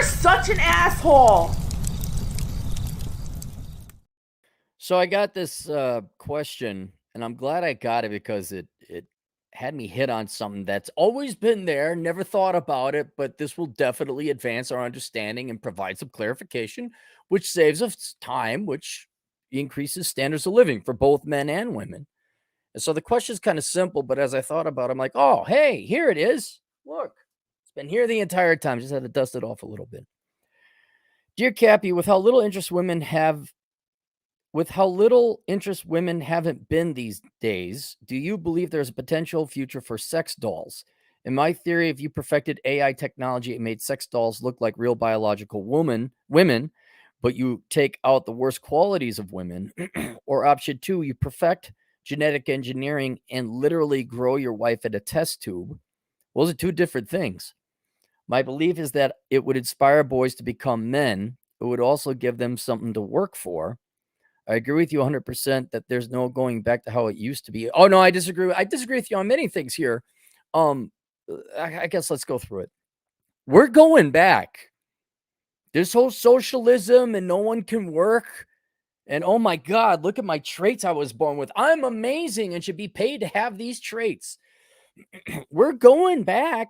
You're such an asshole. So I got this question, and I'm glad I got it because it had me hit on something that's always been there, never thought about it, but this will definitely advance our understanding and provide some clarification, which saves us time, which increases standards of living for both men and women. And so the question is kind of simple, but as I thought about it, I'm like, oh, hey, here it is. Look, it's been here the entire time. Just had to dust it off a little bit. Dear Cappy, with how little interest women haven't been these days, do you believe there's a potential future for sex dolls? In my theory, if you perfected AI technology, it made sex dolls look like real biological women, but you take out the worst qualities of women. Or option two, you perfect genetic engineering and literally grow your wife at a test tube. Those are two different things. My belief is that it would inspire boys to become men. It would also give them something to work for. I agree with you 100% that there's no going back to how it used to be. Oh, no, I disagree. I disagree with you on many things here. Um, I guess let's go through it. We're going back. This whole socialism and no one can work. And oh my God, look at my traits I was born with. I'm amazing and should be paid to have these traits. We're going back.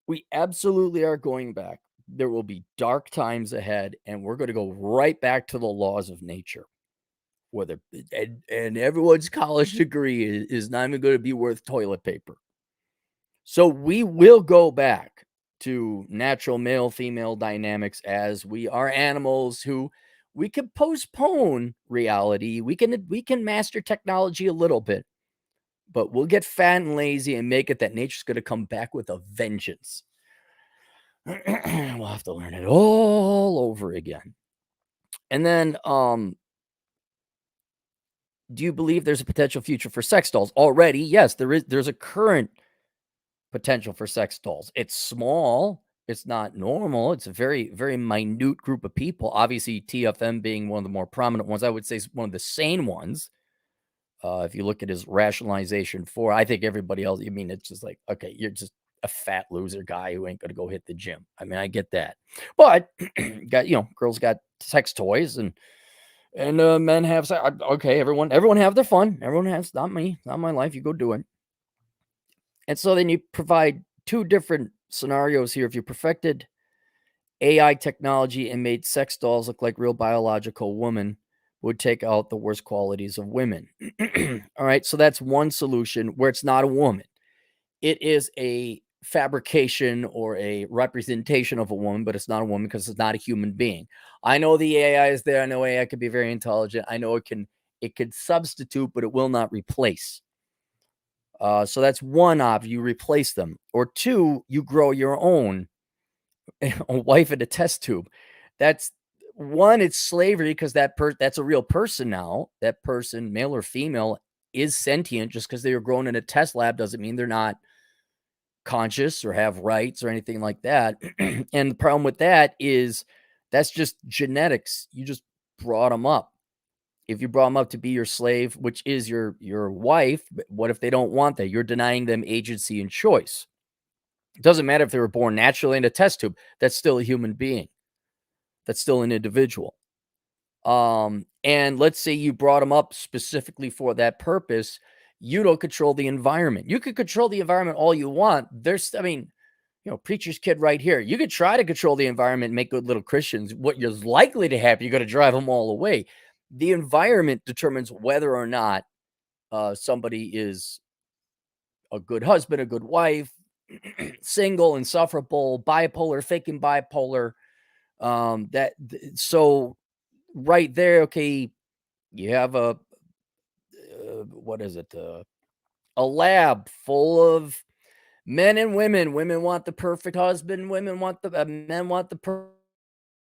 We absolutely are going back. There will be dark times ahead, and we're going to go right back to the laws of nature. Whether and everyone's college degree is not even going to be worth toilet paper. So we will go back to natural male female dynamics as we are animals who we can postpone reality. We can master technology a little bit, but we'll get fat and lazy and make it that nature's going to come back with a vengeance. We'll have to learn it all over again. And then do you believe there's a potential future for sex dolls? Already, yes, there's a current potential for sex dolls. It's small, it's not normal, it's a very, very minute group of people. Obviously, TFM being one of the more prominent ones, I would say is one of the sane ones. If you look at his rationalization for, I think everybody else, I mean, it's just like, okay, you're just a fat loser guy who ain't gonna go hit the gym. I mean, I get that. But girls got sex toys and men have okay, everyone have their fun. Everyone has, not me, not my life. You go do it. And so then you provide two different scenarios here. If you perfected AI technology and made sex dolls look like real biological women, would take out the worst qualities of women. All right, so that's one solution where it's not a woman. It is a fabrication or a representation of a woman, but it's not a woman because it's not a human being. I know the AI is there. I know AI could be very intelligent. I know it could substitute, but it will not replace. So that's one option. You replace them, or two, you grow your own a wife in a test tube. That's one. It's slavery because that's a real person now. That person, male or female, is sentient. Just because they were grown in a test lab doesn't mean they're not conscious or have rights or anything like that. And the problem with that is that's just genetics. You just brought them up. If you brought them up to be your slave, which is your wife, what if they don't want that? You're denying them agency and choice. It doesn't matter if they were born naturally in a test tube. That's still a human being. That's still an individual. And let's say you brought them up specifically for that purpose. You don't control the environment. You could control the environment all you want. Preacher's kid right here. You could try to control the environment and make good little Christians. What is likely to happen, you're going to drive them all away. The environment determines whether or not somebody is a good husband, a good wife, single, insufferable, bipolar, faking bipolar. So right there, okay, you have what is it? A lab full of men and women. Women want the perfect husband. Women want the men want the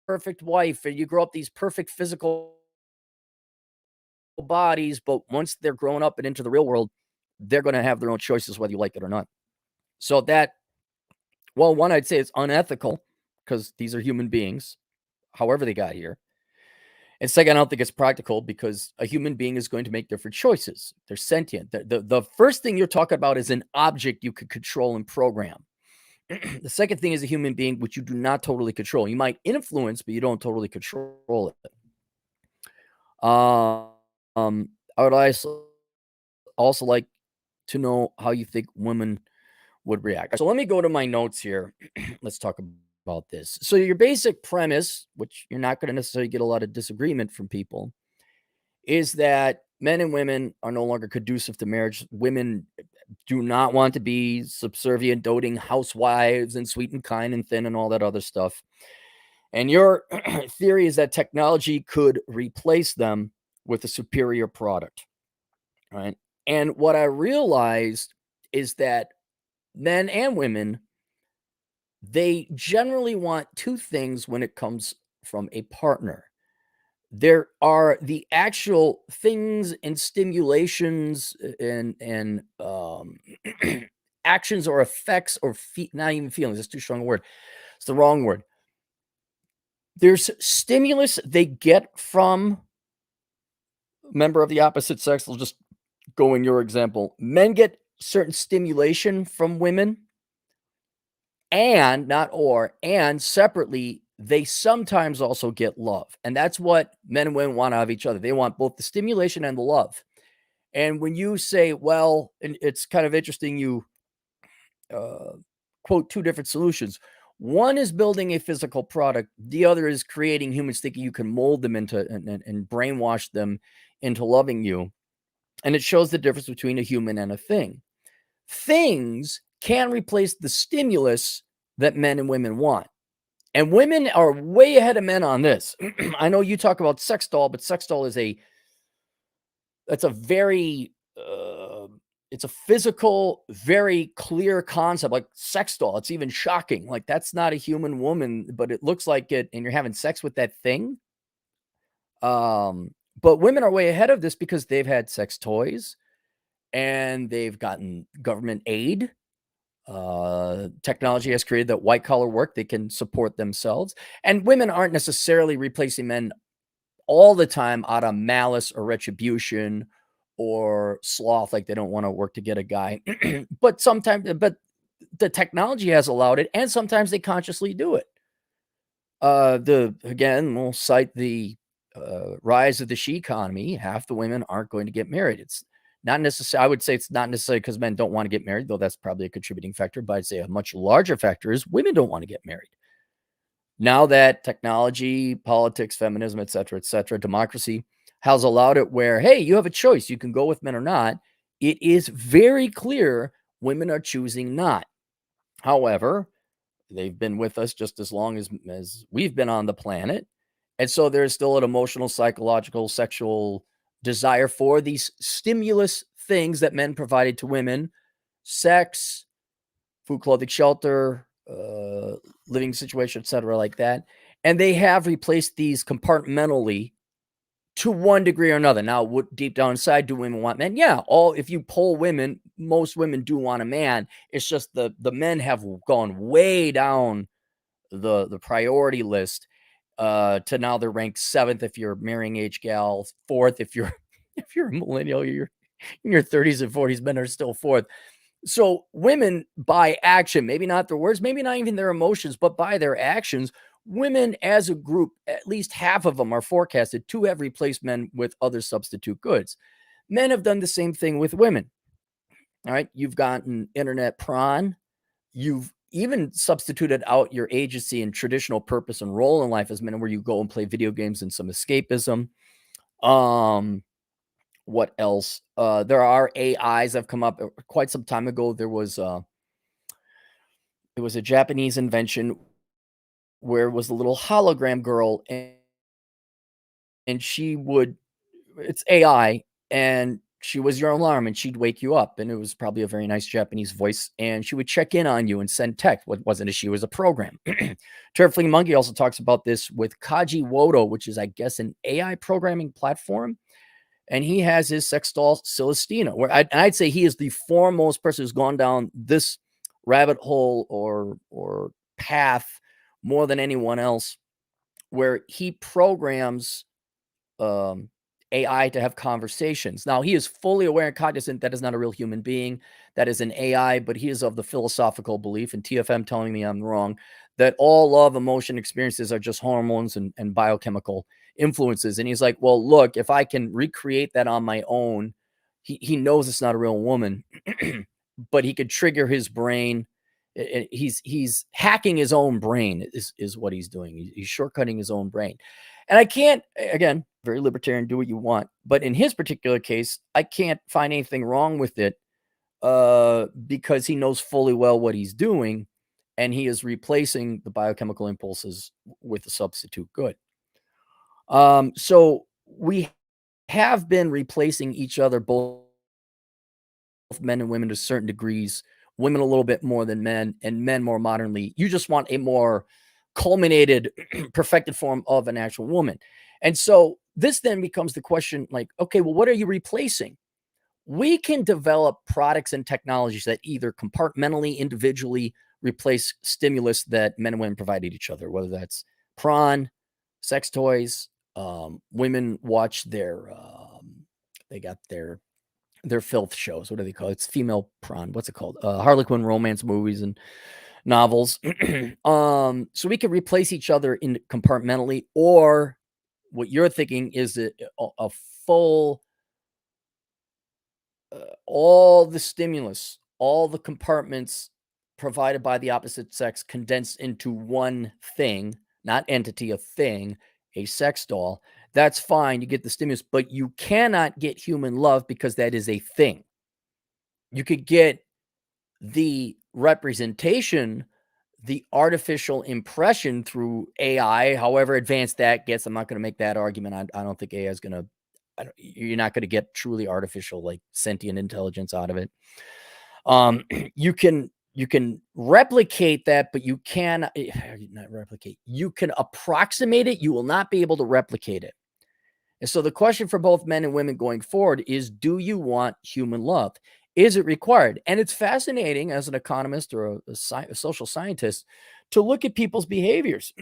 perfect wife, and you grow up these perfect physical bodies. But once they're grown up and into the real world, they're going to have their own choices, whether you like it or not. So one, I'd say it's unethical because these are human beings, however they got here. And second, I don't think it's practical because a human being is going to make different choices. They're sentient. The first thing you're talking about is an object you could control and program. The second thing is a human being, which you do not totally control. You might influence, but you don't totally control it. I would also like to know how you think women would react. So let me go to my notes here. Let's talk about this. So your basic premise, which you're not going to necessarily get a lot of disagreement from people, is that men and women are no longer conducive to marriage. Women do not want to be subservient, doting housewives and sweet and kind and thin and all that other stuff. And your theory is that technology could replace them with a superior product, right? And what I realized is that men and women, they generally want two things when it comes from a partner. There are the actual things and stimulations and actions or effects or not even feelings. It's too strong a word. It's the wrong word. There's stimulus they get from a member of the opposite sex. I'll just go in your example. Men get certain stimulation from women, and not or, and separately, they sometimes also get love. And that's what men and women want out of each other. They want both the stimulation and the love. And when you say, well, and it's kind of interesting, you uh, quote two different solutions. One is building a physical product. The other is creating humans thinking you can mold them into and brainwash them into loving you. And it shows the difference between a human and a thing. Things can replace the stimulus that men and women want. And women are way ahead of men on this. I know you talk about sex doll, but sex doll is that's a very it's a physical, very clear concept, like sex doll. It's even shocking. Like that's not a human woman, but it looks like it, and you're having sex with that thing. But women are way ahead of this because they've had sex toys and they've gotten government aid. Technology has created that white collar work. They can support themselves. And women aren't necessarily replacing men all the time out of malice or retribution or sloth, like they don't want to work to get a guy. But sometimes, but the technology has allowed it, and sometimes they consciously do it. We'll cite the rise of the she economy. Half the women aren't going to get married. It's not necessarily, I would say it's not necessarily because men don't want to get married, though that's probably a contributing factor. But I'd say a much larger factor is women don't want to get married. Now that technology, politics, feminism, et cetera, democracy has allowed it where, hey, you have a choice. You can go with men or not. It is very clear women are choosing not. However, they've been with us just as long as we've been on the planet. And so there's still an emotional, psychological, sexual desire for these stimulus things that men provided to women: sex, food, clothing, shelter, living situation, etc., like that. And they have replaced these compartmentally to one degree or another. Now, what deep down inside do women want men? Yeah, if you poll women, most women do want a man. It's just the men have gone way down the priority list to now they're ranked 7th if you're marrying age gal, 4th if you're if you're a millennial, you're in your 30s and 40s, men are still 4th. So women, by action, maybe not their words, maybe not even their emotions, but by their actions, women as a group, at least half of them are forecasted to have replaced men with other substitute goods. Men have done the same thing with women. All right. You've gotten internet prawn. You've even substituted out your agency and traditional purpose and role in life as men, where you go and play video games and some escapism. What else? There are AIs that have come up quite some time ago. It was a Japanese invention where it was a little hologram girl, and she would, it's AI, and she was your alarm, and she'd wake you up, and it was probably a very nice Japanese voice, and she would check in on you and send text. What wasn't a she was a program. Terrifying Monkey also talks about this with Kaji Wodo, which is, I guess, an AI programming platform. And he has his sex doll Celestina, where I'd say he is the foremost person who's gone down this rabbit hole or path more than anyone else, where he programs AI to have conversations. Now, he is fully aware and cognizant that is not a real human being, that is an AI, but he is of the philosophical belief, and TFM telling me I'm wrong, that all love, emotion, experiences are just hormones and biochemical influences. And he's like, well, look, if I can recreate that on my own, he knows it's not a real woman, but he could trigger his brain. He's hacking his own brain is what he's doing. He's shortcutting his own brain. And I can't, again, very libertarian, do what you want. But in his particular case, I can't find anything wrong with it because he knows fully well what he's doing, and he is replacing the biochemical impulses with a substitute good. So we have been replacing each other, both men and women, to certain degrees, women a little bit more than men, and men more modernly. You just want a more culminated, perfected form of an actual woman. And so this then becomes the question, like, okay, well, what are you replacing? We can develop products and technologies that either compartmentally, individually replace stimulus that men and women provided each other, whether that's prawn, sex toys. Women watch they got their filth shows. What do they call it? It's female prawn. What's it called? Harlequin romance movies and novels. So we can replace each other in compartmentally, or what you're thinking is a full, all the stimulus, all the compartments provided by the opposite sex condensed into one thing, not entity, a thing, a sex doll. That's fine. You get the stimulus, but you cannot get human love because that is a thing. You could get the representation, the artificial impression through AI, however advanced that gets. I'm not going to make that argument. I don't think AI is going to, you're not going to get truly artificial, like sentient intelligence out of it. You can replicate that, but you can not replicate. You can approximate it. You will not be able to replicate it. And so the question for both men and women going forward is, do you want human love? Is it required? And it's fascinating as an economist or a social scientist to look at people's behaviors.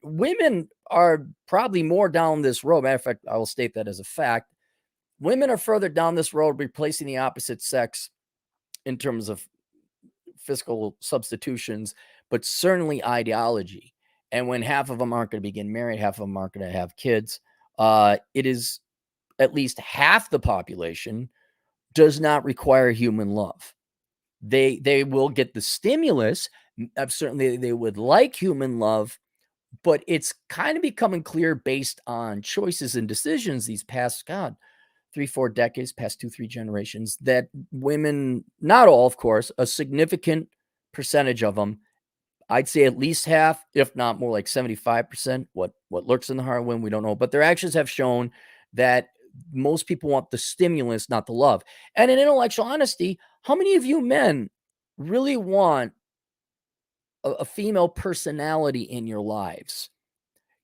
Women are probably more down this road. Matter of fact, I will state that as a fact. Women are further down this road, replacing the opposite sex in terms of physical substitutions, but certainly ideology. And when half of them aren't going to begin married, half of them aren't going to have kids, it is at least half the population does not require human love. They will get the stimulus. Certainly, they would like human love, but it's kind of becoming clear based on choices and decisions these past 3-4 decades, past 2-3 generations, that women, not all, of course, a significant percentage of them, I'd say at least half, if not more, like 75%. What lurks in the heart of women, we don't know, but their actions have shown that most people want the stimulus, not the love. And in intellectual honesty, how many of you men really want a female personality in your lives?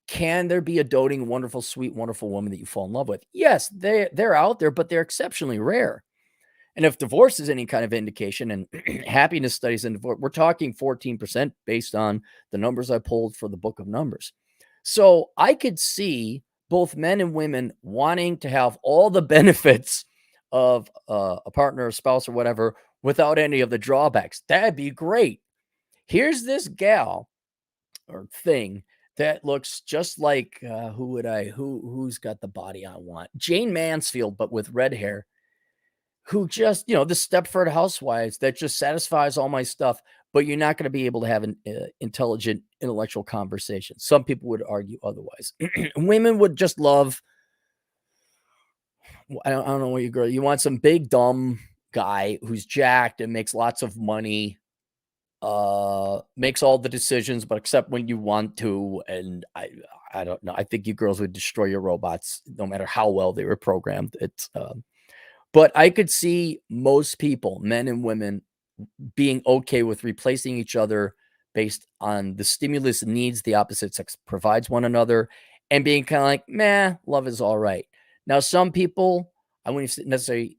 Can there be a doting, wonderful, sweet, wonderful woman that you fall in love with? Yes, they're out there, but they're exceptionally rare. And if divorce is any kind of indication, and happiness studies in divorce, we're talking 14% based on the numbers I pulled for the Book of Numbers. So I could see both men and women wanting to have all the benefits of a partner, a spouse, or whatever, without any of the drawbacks. That'd be great. Here's this gal or thing that looks just like who's got the body I want? Jane Mansfield, but with red hair, who just, the Stepford Housewives that just satisfies all my stuff, but you're not going to be able to have an intelligent intellectual conversation. Some people would argue otherwise. Women would just love, I don't know what you want some big dumb guy who's jacked and makes lots of money, makes all the decisions, but except when you want to. And I don't know. I think you girls would destroy your robots no matter how well they were programmed. But I could see most people, men and women, being okay with replacing each other based on the stimulus needs the opposite sex provides one another, and being kind of like, meh, love is all right. Now, some people, I wouldn't necessarily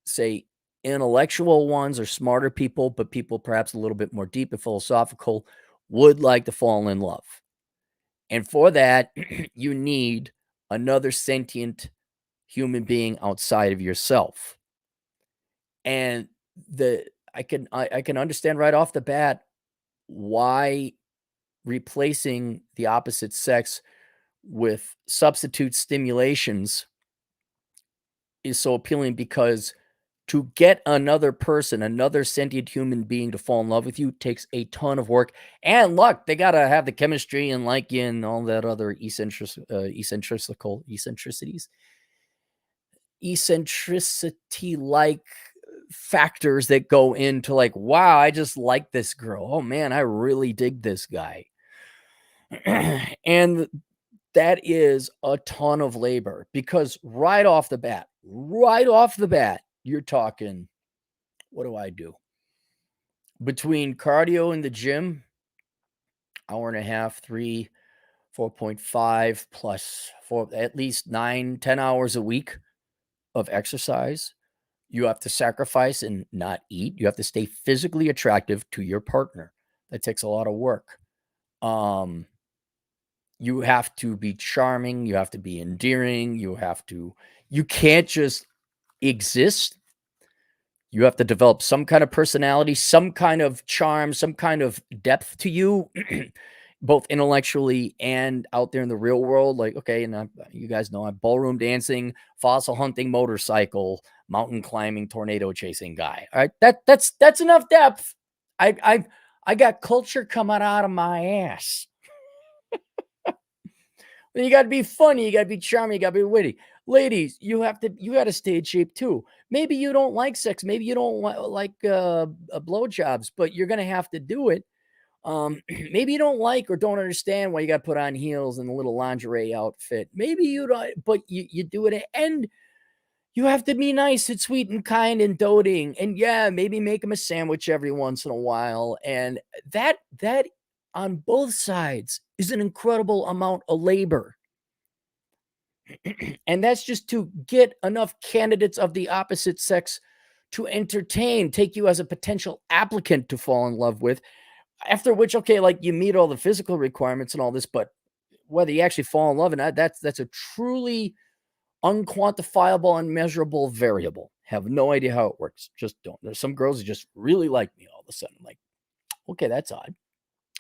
say intellectual ones or smarter people, but people perhaps a little bit more deep and philosophical, would like to fall in love. And for that, you need another sentient human being outside of yourself. And I can understand right off the bat why replacing the opposite sex with substitute stimulations is so appealing, because to get another person, another sentient human being to fall in love with you takes a ton of work and luck. They gotta have the chemistry and like you and all that other eccentricity like factors that go into like, wow, I just like this girl. Oh man, I really dig this guy. And that is a ton of labor, because right off the bat, you're talking, what do I do? Between cardio in the gym, hour and a half, 3, 4.5 plus 4, at least 9, 10 hours a week of exercise. You have to sacrifice and not eat. You have to stay physically attractive to your partner. That takes a lot of work. You have to be charming. You have to be endearing. You can't just exist. You have to develop some kind of personality, some kind of charm, some kind of depth to you, both intellectually and out there in the real world. Like, okay, and you guys know I'm ballroom dancing, fossil hunting, motorcycle, mountain climbing, tornado chasing guy. All right, that's enough depth. I got culture coming out of my ass. You got to be funny, you got to be charming, you got to be witty. Ladies, you got to stay in shape too. Maybe you don't like sex, maybe you don't like blowjobs, but you're gonna have to do it. Maybe you don't like or don't understand why you got to put on heels and a little lingerie outfit. Maybe you don't, but you do it, and you have to be nice and sweet and kind and doting, and yeah, maybe make them a sandwich every once in a while, and that on both sides is an incredible amount of labor. And that's just to get enough candidates of the opposite sex to take you as a potential applicant to fall in love with. After which, okay, like you meet all the physical requirements and all this, but whether you actually fall in love or not, that's a truly unquantifiable, unmeasurable variable. Have no idea how it works. Just don't. There's some girls who just really like me all of a sudden. I'm like, okay, that's odd.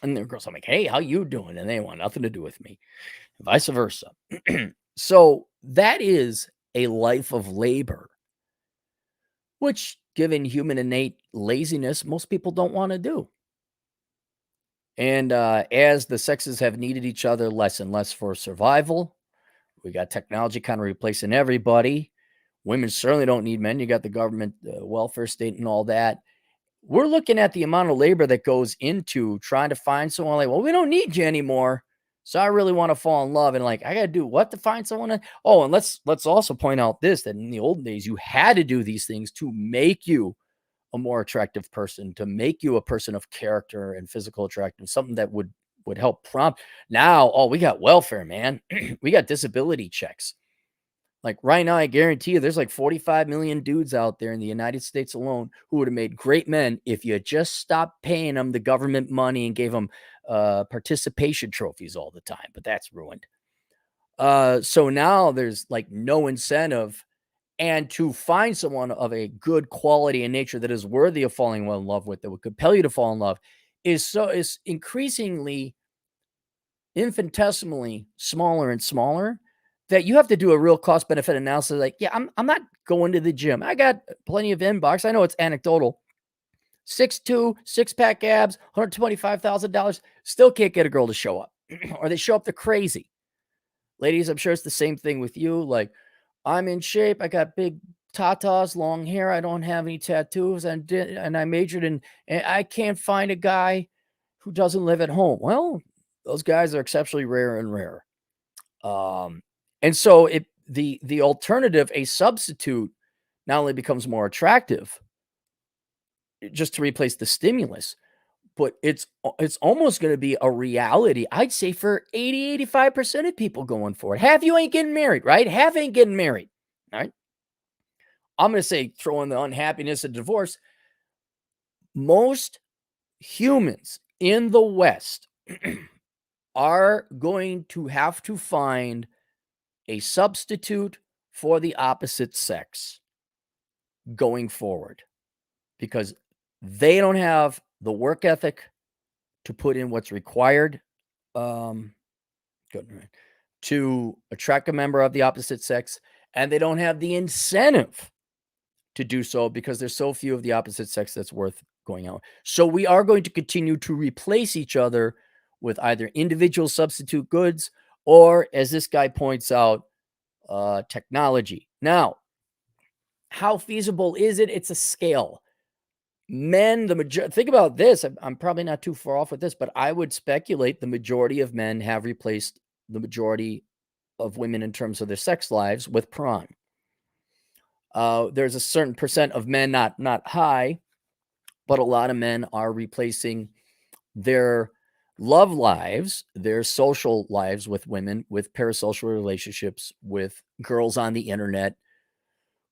And there are girls I'm like, hey, how you doing? And they want nothing to do with me. Vice versa. So that is a life of labor, which, given human innate laziness, most people don't want to do. And as the sexes have needed each other less and less for survival, we got technology kind of replacing everybody. Women certainly don't need men. You got the government welfare state and all that. We're looking at the amount of labor that goes into trying to find someone like, well, we don't need you anymore. So I really want to fall in love. And like, I got to do what to find someone? Oh, and let's also point out this, that in the olden days, you had to do these things to make you a more attractive person, to make you a person of character and physical attractiveness, something that would help prompt. Now, oh, we got welfare, man. We got disability checks. Like right now, I guarantee you there's like 45 million dudes out there in the United States alone who would have made great men if you just stopped paying them the government money and gave them participation trophies all the time. But that's ruined. So now there's like no incentive. And to find someone of a good quality and nature that is worthy of falling well in love with, that would compel you to fall in love, is increasingly infinitesimally smaller and smaller, that you have to do a real cost benefit analysis. Like, yeah, I'm not going to the gym. I got plenty of inbox. I know it's anecdotal. 6'2", six-pack abs, $125,000. Still can't get a girl to show up, or they show up, they're crazy. Ladies, I'm sure it's the same thing with you. Like, I'm in shape. I got big tatas, long hair. I don't have any tattoos, and I majored in. And I can't find a guy who doesn't live at home. Well, those guys are exceptionally rare and rare. And so the alternative, a substitute, not only becomes more attractive just to replace the stimulus, but it's almost going to be a reality, I'd say, for 85% of people going for it. Half you ain't getting married, right? Half ain't getting married, right? I'm going to say, throw in the unhappiness of divorce. Most humans in the West are going to have to find a substitute for the opposite sex going forward because they don't have the work ethic to put in what's required to attract a member of the opposite sex, and they don't have the incentive to do so because there's so few of the opposite sex that's worth going out. So we are going to continue to replace each other with either individual substitute goods or, as this guy points out, technology. Now, how feasible is it? It's a scale. Men, think about this. I'm probably not too far off with this, but I would speculate the majority of men have replaced the majority of women in terms of their sex lives with prawn. There's a certain percent of men, not high, but a lot of men are replacing their love lives, their social lives with women, with parasocial relationships, with girls on the internet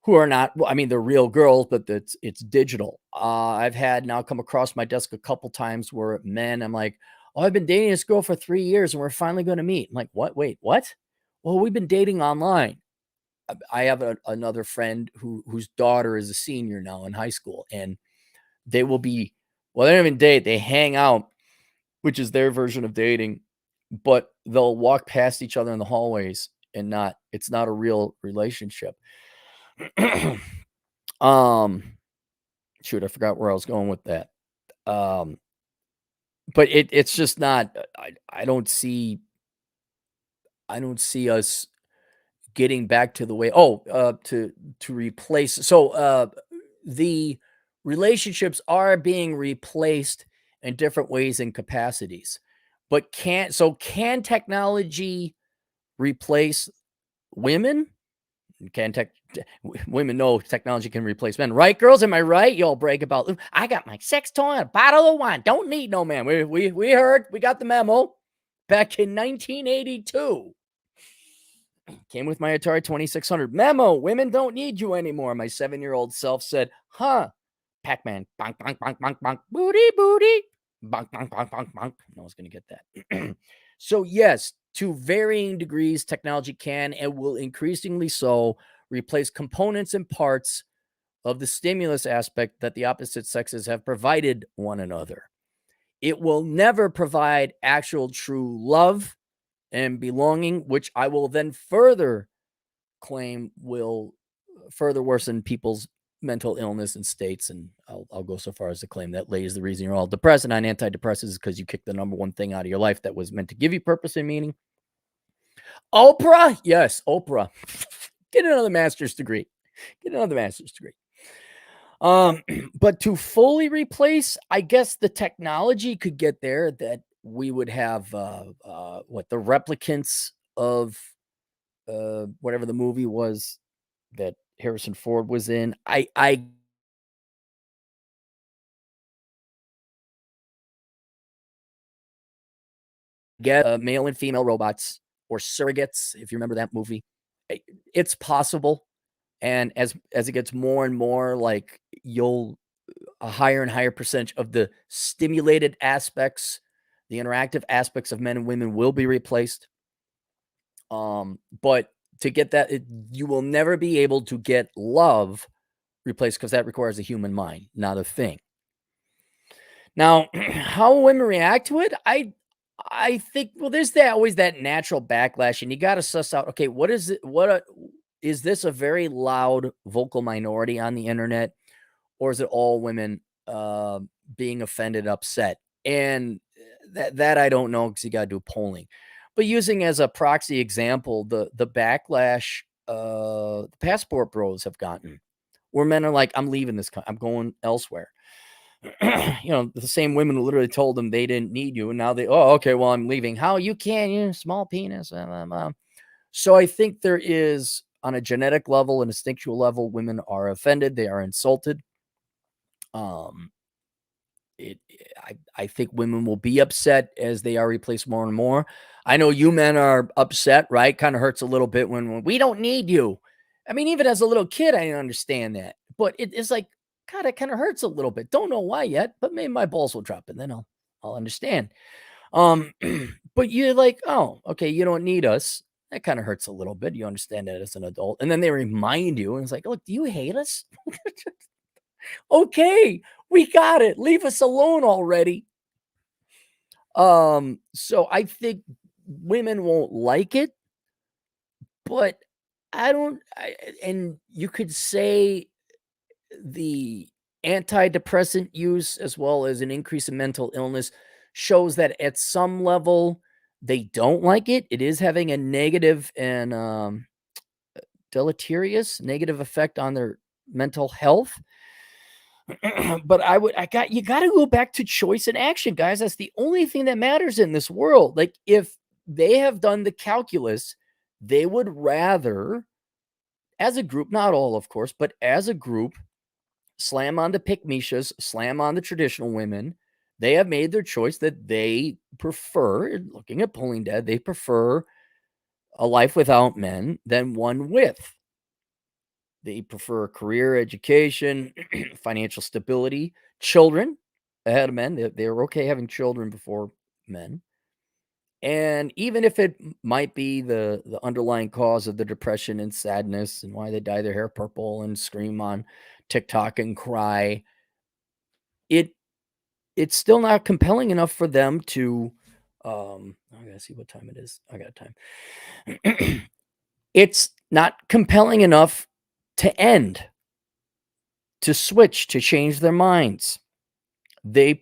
who are not, well, I mean, they're real girls, but it's digital. I've had now come across my desk a couple times where men, I'm like, oh, I've been dating this girl for 3 years and we're finally going to meet. I'm like, what? Wait, what? Well, we've been dating online. I have another friend whose daughter is a senior now in high school, and they will be, well, they don't even date, they hang out, which is their version of dating, but they'll walk past each other in the hallways and it's not a real relationship. Shoot, I forgot where I was going with that. But it's just not, I don't see us getting back to the way, to replace. So, the relationships are being replaced in different ways and capacities, but can technology replace women? Women know technology can replace men, right, girls? Am I right? Y'all brag about, I got my sex toy and a bottle of wine. Don't need no man. We heard, we got the memo back in 1982. Came with my Atari 2600 memo. Women don't need you anymore. My 7-year-old self said, huh? Pac-Man, bonk, bonk, bonk, bonk, bonk, booty, booty, bonk, bonk, bonk, bonk, bonk. No one's going to get that. So yes, to varying degrees, technology can and will increasingly so replace components and parts of the stimulus aspect that the opposite sexes have provided one another. It will never provide actual true love and belonging, which I will then further claim will further worsen people's mental illness and states. And I'll go so far as to claim that, ladies, the reason you're all depressed and on antidepressants is because you kicked the number one thing out of your life that was meant to give you purpose and meaning. Oprah, yes, Oprah. Get another master's degree. But to fully replace, I guess the technology could get there, that we would have the replicants of whatever the movie was that Harrison Ford was in. I get male and female robots or surrogates, if you remember that movie. It's possible. And as it gets more and more, like, a higher and higher percentage of the stimulated aspects, the interactive aspects of men and women will be replaced. But to get that, you will never be able to get love replaced because that requires a human mind, not a thing. Now, how women react to it, I think, well, there's always that natural backlash, and you got to suss out, okay, what is it? Is this a very loud vocal minority on the internet, or is it all women being offended, upset? And that I don't know, because you got to do polling. But using as a proxy example, the backlash the passport bros have gotten, where men are like, I'm leaving this country, I'm going elsewhere. The same women who literally told them they didn't need you, and now okay, well, I'm leaving. How you can, small penis. So I think there is, on a genetic level, an instinctual level, women are offended, they are insulted. I think women will be upset as they are replaced more and more. I know you men are upset, right? Kind of hurts a little bit when we don't need you. I mean, even as a little kid, I didn't understand that, but it's like, God, it kind of hurts a little bit. Don't know why yet, but maybe my balls will drop and then I'll understand. But you're like, oh, okay, you don't need us. that kind of hurts a little bit. You understand that as an adult. And then they remind you, and it's like, look, do you hate us? Okay, we got it. Leave us alone already. So I think women won't like it, but and you could say the antidepressant use as well as an increase in mental illness shows that at some level they don't like it. It is having a negative and deleterious negative effect on their mental health. But you got to go back to choice and action, guys. That's the only thing that matters in this world. Like, if they have done the calculus, they would rather, as a group, not all, of course, but as a group, slam on the pick-me-shas, slam on the traditional women. They have made their choice that they prefer, looking at polling data, they prefer a life without men than one with. They prefer a career, education, financial stability, children ahead of men. They're okay having children before men. And even if it might be the underlying cause of the depression and sadness and why they dye their hair purple and scream on TikTok and cry, it's still not compelling enough for them to I gotta see what time it is. I got time. It's not compelling enough to end, to switch, to change their minds. They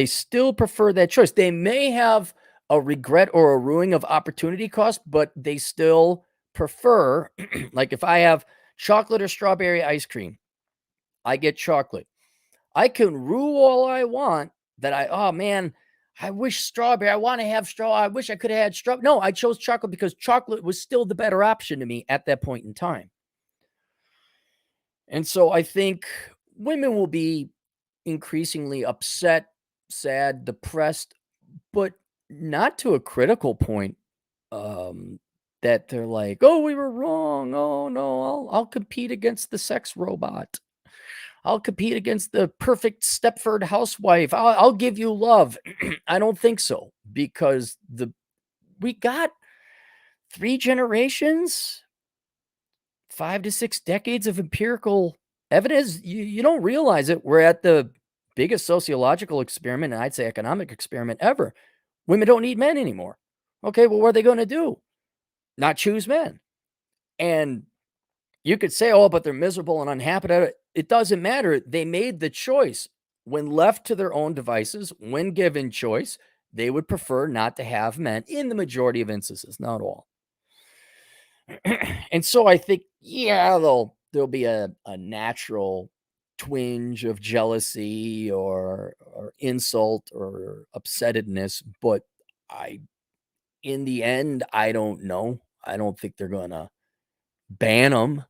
still prefer that choice. They may have a regret or a ruining of opportunity cost, but they still prefer, like if I have chocolate or strawberry ice cream, I get chocolate. I can rue all I want that oh man, I wish strawberry, I want to have I wish I could have had strawberry. No, I chose chocolate because chocolate was still the better option to me at that point in time. And so I think women will be increasingly upset, sad, depressed, but not to a critical point that they're like, "Oh, we were wrong. Oh no, I'll compete against the sex robot. I'll compete against the perfect Stepford housewife. I'll give you love." I don't think so, because we got 3 generations, 5 to 6 decades of empirical evidence. You don't realize it. We're at the biggest sociological experiment, and I'd say economic experiment ever. Women don't need men anymore. Okay, well, what are they going to do? Not choose men. And you could say, oh, but they're miserable and unhappy. It doesn't matter. They made the choice. When left to their own devices, when given choice, they would prefer not to have men in the majority of instances, not all. And so I think, yeah, there'll be a natural twinge of jealousy or insult or upsettedness, but in the end, I don't know. I don't think they're gonna ban them.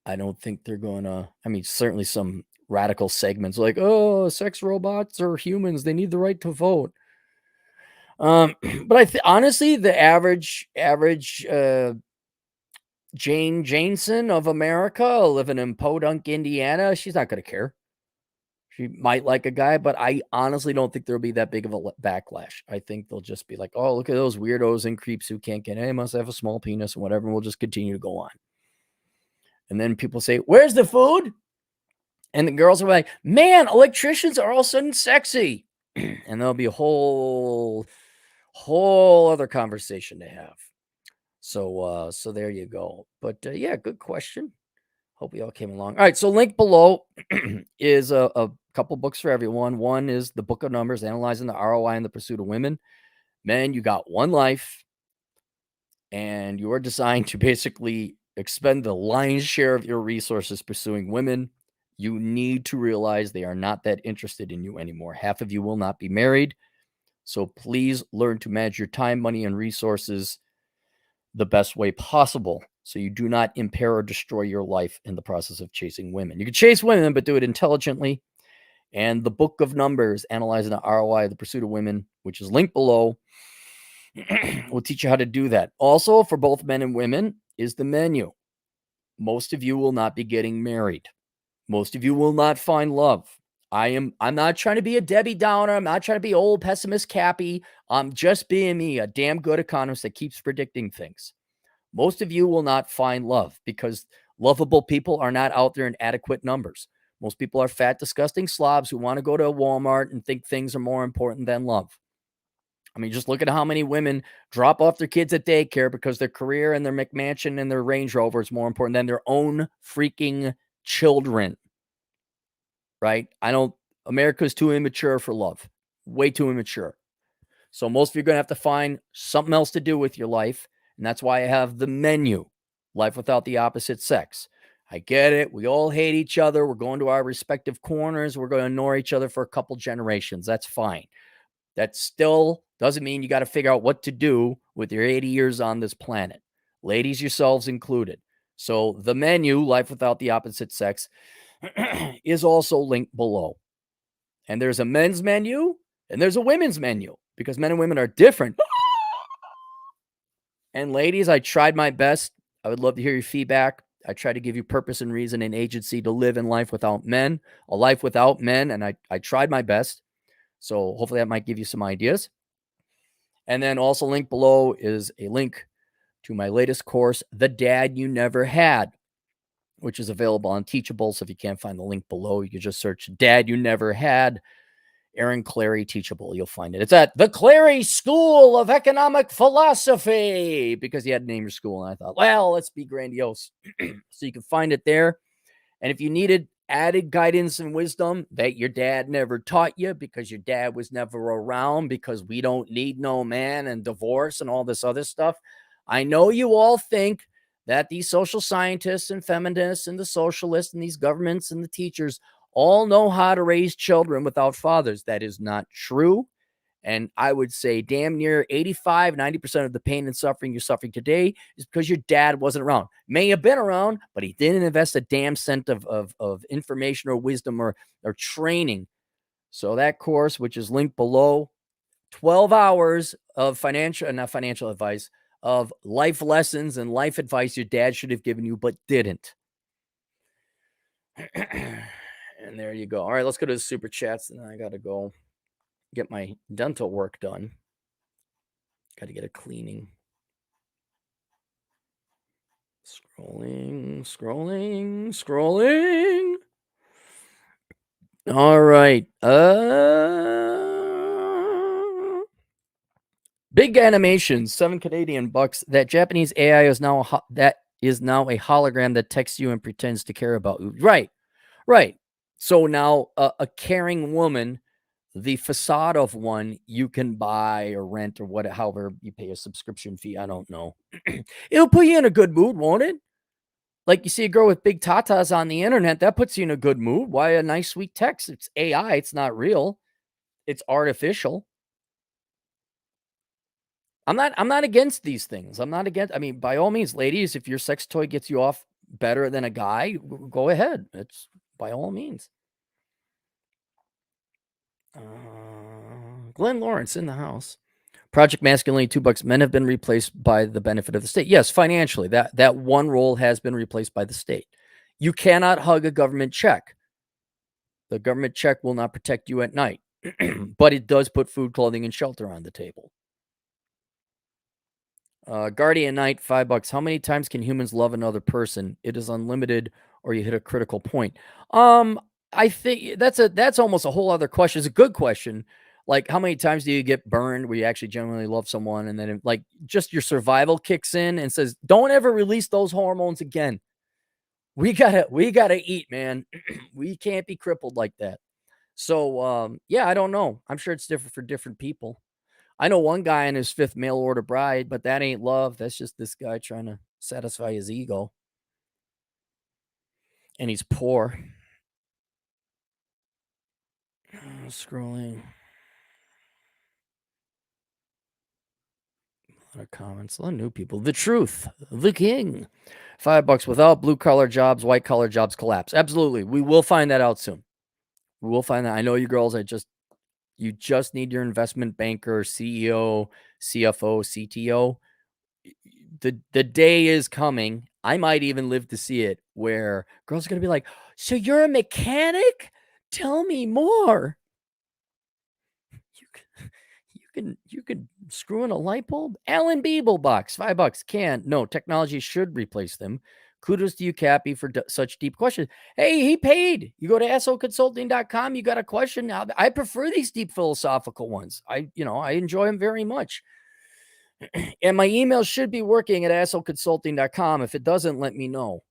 I don't think they're gonna. I mean, certainly some radical segments like, oh, sex robots are humans; they need the right to vote. But honestly, the average Jane Jameson of America living in Podunk, Indiana, she's not gonna care. She might like a guy, but I honestly don't think there'll be that big of a backlash. I think they'll just be like, oh, look at those weirdos and creeps who can't get it. They must have a small penis and whatever. And we'll just continue to go on. And then people say, where's the food? And the girls are like, man, electricians are all of a sudden sexy. And there'll be a whole other conversation to have. So there you go. But yeah, good question. Hope we all came along. All right, so link below is a couple books for everyone. One is the Book of Numbers, Analyzing the ROI in the Pursuit of Women. Men, you got one life, and you are designed to basically expend the lion's share of your resources pursuing women. You need to realize they are not that interested in you anymore. Half of you will not be married. So please learn to manage your time, money, and resources the best way possible, so you do not impair or destroy your life in the process of chasing women. You can chase women, but do it intelligently. And the Book of Numbers, Analyzing the ROI of the Pursuit of Women, which is linked below, will teach you how to do that. Also, for both men and women, is the menu. Most of you will not be getting married. Most of you will not find love. I'm not trying to be a Debbie Downer. I'm not trying to be old pessimist Cappy. I'm just being me, a damn good economist that keeps predicting things. Most of you will not find love because lovable people are not out there in adequate numbers. Most people are fat, disgusting slobs who want to go to a Walmart and think things are more important than love. I mean, just look at how many women drop off their kids at daycare because their career and their McMansion and their Range Rover is more important than their own freaking children. Right? America's too immature for love. Way too immature. So most of you are going to have to find something else to do with your life. And that's why I have the menu, Life Without the Opposite Sex. I get it. We all hate each other. We're going to our respective corners. We're going to ignore each other for a couple generations. That's fine. That still doesn't mean you got to figure out what to do with your 80 years on this planet. Ladies, yourselves included. So the menu, Life Without the Opposite Sex, is also linked below. And there's a men's menu and there's a women's menu because men and women are different. And ladies, I tried my best. I would love to hear your feedback. I try to give you purpose and reason and agency to live in life without men, a life without men. And I tried my best. So hopefully that might give you some ideas. And then also linked below is a link to my latest course, The Dad You Never Had, which is available on Teachable. So if you can't find the link below, you can just search Dad You Never Had, Aaron Clarey Teachable. You'll find it. It's at the Clarey School of Economic Philosophy because you had to name your school. And I thought, well, let's be grandiose. So you can find it there. And if you needed added guidance and wisdom that your dad never taught you because your dad was never around, because we don't need no man and divorce and all this other stuff, I know you all think that these social scientists and feminists and the socialists and these governments and the teachers all know how to raise children without fathers. That is not true. And I would say damn near 85, 90% of the pain and suffering you're suffering today is because your dad wasn't around. May have been around, but he didn't invest a damn cent of information or wisdom or training. So that course, which is linked below, 12 hours of not financial advice, of life lessons and life advice your dad should have given you, but didn't. And there you go. All right, let's go to the super chats. And I got to go get my dental work done. Got to get a cleaning. Scrolling. All right. Big Animations, 7 Canadian bucks. That Japanese AI is now a hologram that texts you and pretends to care about you. Right. So now a caring woman, the facade of one, you can buy or rent or however you pay a subscription fee. I don't know. It'll put you in a good mood, won't it? Like you see a girl with big tatas on the internet, that puts you in a good mood. Why a nice sweet text? It's AI. It's not real. It's artificial. I'm not against these things. I mean, by all means, ladies, if your sex toy gets you off better than a guy, go ahead. It's by all means. Glenn Lawrence in the house. Project Masculinity, $2. Men have been replaced by the benefit of the state. Yes, financially, that one role has been replaced by the state. You cannot hug a government check. The government check will not protect you at night, but it does put food, clothing, and shelter on the table. Guardian Knight, $5. How many times can humans love another person? It is unlimited, or you hit a critical point. I think that's almost a whole other question. It's a good question. Like, how many times do you get burned where you actually genuinely love someone, and then like just your survival kicks in and says, "Don't ever release those hormones again. We gotta eat, man. We can't be crippled like that." So, yeah, I don't know. I'm sure it's different for different people. I know one guy in his 5th mail order bride, but that ain't love. That's just this guy trying to satisfy his ego. And he's poor. Scrolling. A lot of comments, a lot of new people. The Truth, the King. $5. Without blue collar jobs, white collar jobs collapse. Absolutely. We will find that out soon. We will find that. I know you girls, you just need your investment banker, CEO, CFO, CTO. The day is coming. I might even live to see it, where girls are going to be like, "So you're a mechanic? Tell me more." You can Screwing a light bulb? Alan Beeble box, $5. Can. No, technology should replace them. Kudos to you, Cappy, for such deep questions. Hey, he paid. You go to soconsulting.com. You got a question. I prefer these deep philosophical ones. I enjoy them very much. And my email should be working at assholeconsulting.com. If it doesn't, let me know.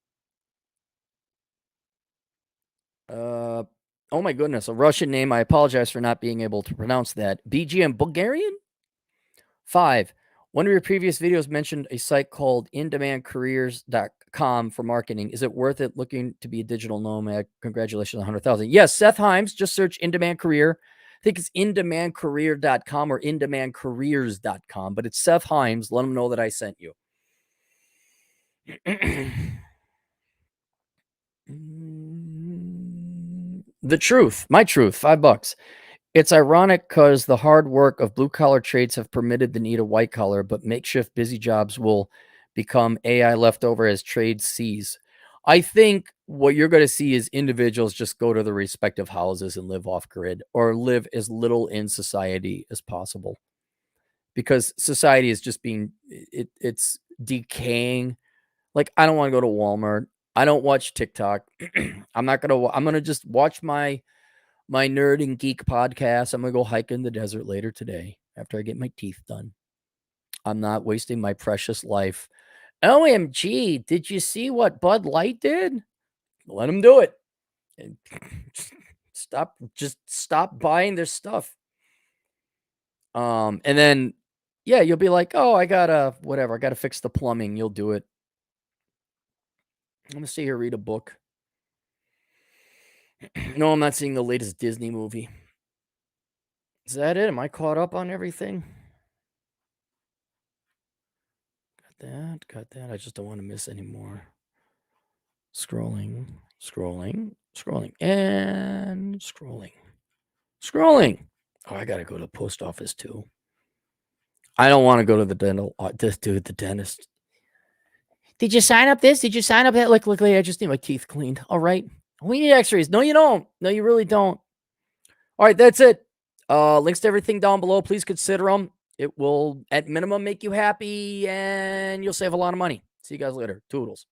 Oh my goodness, a Russian name. I apologize for not being able to pronounce that. BGM Bulgarian? 5. One of your previous videos mentioned a site called indemandcareers.com for marketing. Is it worth it looking to be a digital nomad? Congratulations on 100,000. Yes, Seth Himes. Just search In-Demand Career. I think it's indemandcareer.com or indemandcareers.com, but it's Seth Himes. Let him know that I sent you. The truth, my truth, $5. It's ironic because the hard work of blue collar trades have permitted the need of white collar, but makeshift busy jobs will become AI leftover as trades cease. I think what you're going to see is individuals just go to their respective houses and live off grid or live as little in society as possible, because society is just it's decaying. Like, I don't want to go to Walmart. I don't watch TikTok. I'm going to just watch my nerd and geek podcast. I'm going to go hike in the desert later today after I get my teeth done. I'm not wasting my precious life. OMG, did you see what Bud Light did? Let them do it. And stop buying their stuff. And then, yeah, you'll be like, oh, I gotta fix the plumbing. You'll do it. I'm going to sit here, read a book. No, I'm not seeing the latest Disney movie. Is that it? Am I caught up on everything? Got that. I just don't want to miss any more. Scrolling, and scrolling. Oh, I got to go to the post office too. I don't want to go to the the dentist. Did you sign up this? Did you sign up that? Look, I just need my teeth cleaned. All right. We need x-rays. No, you don't. No, you really don't. All right, that's it. Links to everything down below. Please consider them. It will, at minimum, make you happy, and you'll save a lot of money. See you guys later. Toodles.